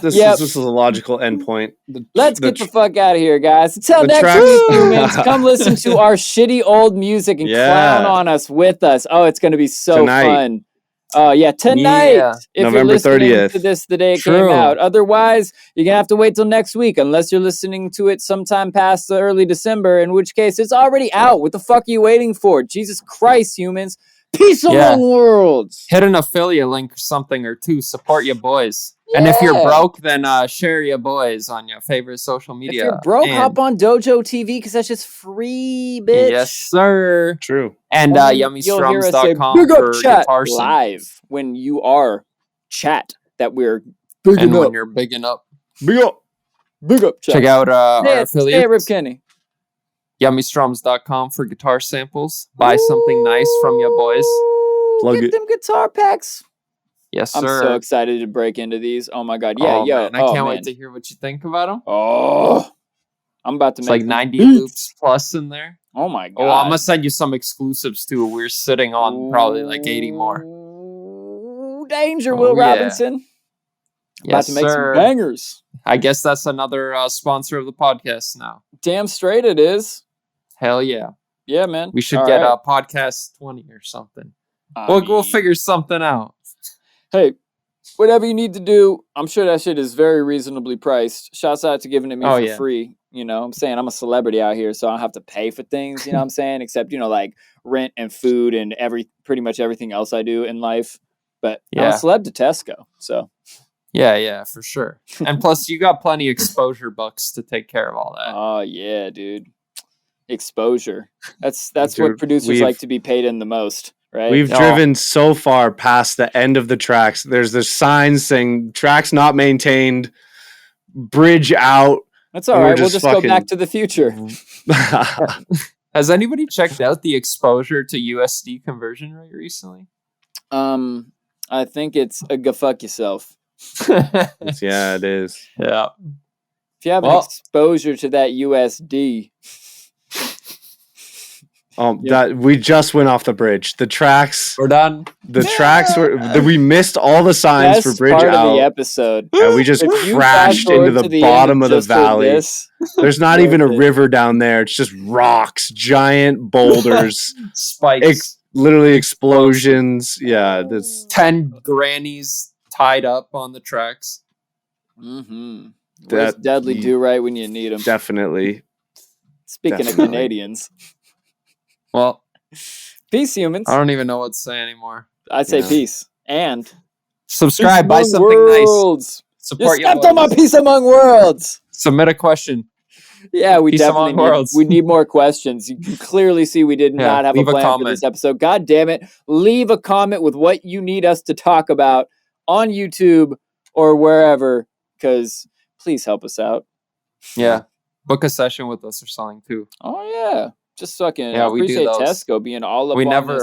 this is a logical endpoint. Let's get the fuck out of here, guys. Until next week, humans, come listen to our shitty old music and clown on us with us. Oh, it's going to be so fun. Tonight. Yeah. If November you're listening 30th. to this the day it came out. Otherwise, you're going to have to wait till next week unless you're listening to it sometime past the early December, in which case it's already out. What the fuck are you waiting for? Jesus Christ, humans. Peace among worlds. Hit an affiliate link or something or two. Support your boys. And if you're broke, then share your boys on your favorite social media. If you're broke, hop on Dojo TV because that's just free, bitch. Yes, sir. True. And yummystrums.com big up for chat guitar live when you are chat that we're bigging and up. when you're bigging up. Big up. Big up chat. Check out our Stay affiliates. at RIP Kenny. yummystrums.com for guitar samples. Buy something nice from your boys. Plug Get it. them guitar packs. Yes, sir. I'm so excited to break into these. Oh my god. Yeah, yo. Man, I can't wait to hear what you think about them. Oh, I'm about to It's make like 90 beats. loops plus in there. Oh my god. Oh, I'm gonna send you some exclusives too. We're sitting on probably like 80 more. Ooh, danger, Will yeah. Robinson. About Yes, to make sir. some bangers. I guess that's another sponsor of the podcast now. Damn straight it is. Hell yeah. Yeah, man. We should All get right. a podcast 20 or something. I We'll mean, figure something out. Hey, whatever you need to do, I'm sure that shit is very reasonably priced. Shouts out to giving it me for free. You know, I'm saying I'm a celebrity out here, so I don't have to pay for things, you know what I'm saying? Except, like rent and food and pretty much everything else I do in life. But I'm a celeb to Tesko, so. Yeah, for sure. And plus, you got plenty of exposure bucks to take care of all that. Oh, yeah, dude. Exposure. That's Dude, what producers like to be paid in the most, right? We've driven so far past the end of the tracks. There's the signs saying tracks not maintained, bridge out. That's all right. We'll just go back to the future. Has anybody checked out the exposure to USD conversion rate recently? I think it's a go fuck yourself. Yeah, it is. Yeah. If you have an exposure to that USD. That we just went off the bridge. The tracks we're done. The tracks we missed all the signs for bridge part out. Of the episode. And we just crashed into the bottom of the valley. There's not even a river down there. It's just rocks, giant boulders, spikes, literally explosions. Yeah, that's 10 grannies tied up on the tracks. Mm-hmm. Where's Deadly do right when you need them? Definitely. Speaking of Canadians. Well, peace, humans. I don't even know what to say anymore. I say peace and subscribe. Buy something nice. Support you stepped on my Peace Among Worlds. Submit a question. Yeah, we Peace definitely we need more questions. You can clearly see we did not have a plan for this episode. God damn it! Leave a comment with what you need us to talk about on YouTube or wherever, because please help us out. Yeah, book a session with us or something too. Oh yeah. Just fucking we appreciate do Tesko being all up we on never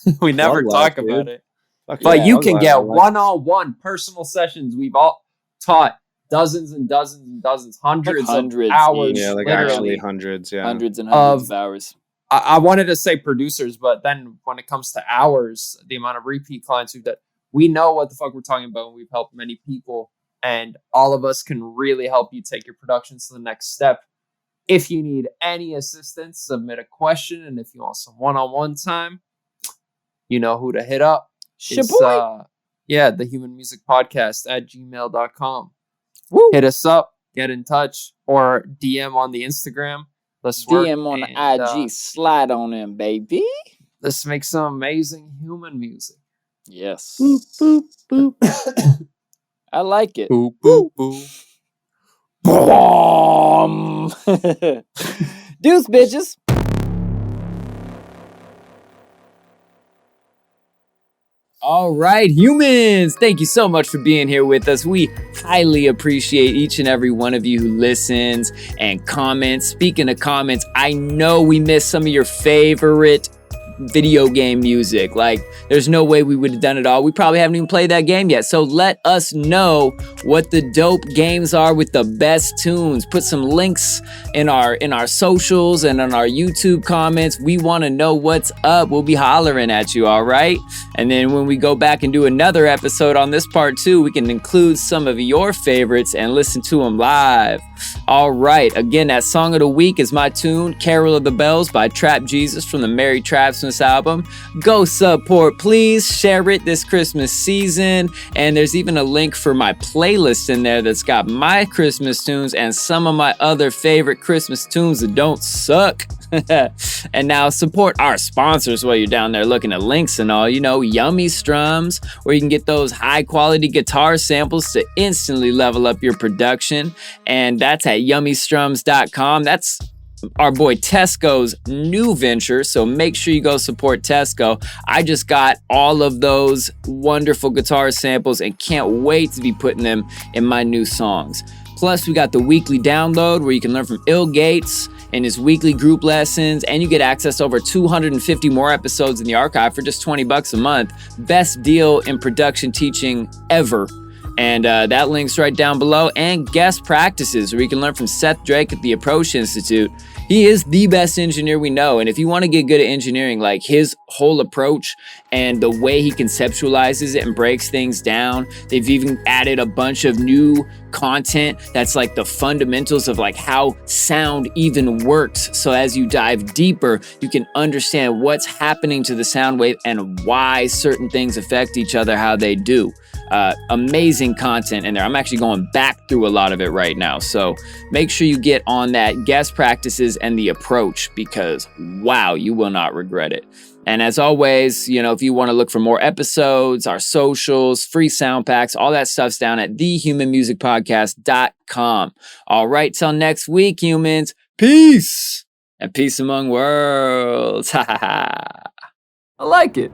this. We never talk about it. But you can get one-on-one personal sessions. We've all taught dozens and dozens and dozens, hundreds of hours. Yeah, like actually hundreds, Hundreds and hundreds of hours. I wanted to say producers, but then when it comes to hours, the amount of repeat clients we've done, we know what the fuck we're talking about, and we've helped many people, and all of us can really help you take your productions to the next step. If you need any assistance, submit a question. And if you want some one-on-one time, you know who to hit up. It's, the Human Music Podcast at gmail.com. Woo. Hit us up, get in touch, or DM on the Instagram. Let's work. DM on the IG, slide on them, baby. Let's make some amazing human music. Yes. Boop, boop, boop. I like it. Boop, boop, boop. Boom. Deuce, bitches. All right, humans, thank you so much for being here with us. We highly appreciate each and every one of you who listens and comments. Speaking of comments, I know we missed some of your favorite video game music. Like, there's no way we would have done it all. We probably haven't even played that game yet. So let us know what the dope games are with the best tunes. Put some links in our socials and on our YouTube comments. We want to know what's up. We'll be hollering at you, all right? And then when we go back and do another episode on this part 2, we can include some of your favorites and listen to them live. All right, again, that song of the week is my tune, Carol of the Bells by Trap Jesus from the Merry Trapsmas album. Go support, please. Share it this Christmas season. And there's even a link for my playlist in there that's got my Christmas tunes and some of my other favorite Christmas tunes that don't suck. And now support our sponsors while you're down there looking at links and all. You know, Yummy Strums, where you can get those high quality guitar samples to instantly level up your production. And that's at yummystrums.com. That's our boy Tesko's new venture, so make sure you go support Tesko. I just got all of those wonderful guitar samples and can't wait to be putting them in my new songs. Plus, we got the weekly download where you can learn from Il Gates and his weekly group lessons, and you get access to over 250 more episodes in the archive for just $20 a month. Best deal in production teaching ever. And that link's right down below. And guest practices, where you can learn from Seth Drake at the Approach Institute. He is the best engineer we know. And if you want to get good at engineering, like his whole approach and the way he conceptualizes it and breaks things down, they've even added a bunch of new content that's like the fundamentals of like how sound even works. So as you dive deeper, you can understand what's happening to the sound wave and why certain things affect each other, how they do. Amazing content in there. I'm actually going back through a lot of it right now. So make sure you get on that guest practices and the approach, because wow, you will not regret it. And as always, you know, if you want to look for more episodes, our socials, free sound packs, all that stuff's down at thehumanmusicpodcast.com. All right, till next week, humans. Peace and peace among worlds. Ha ha ha. I like it.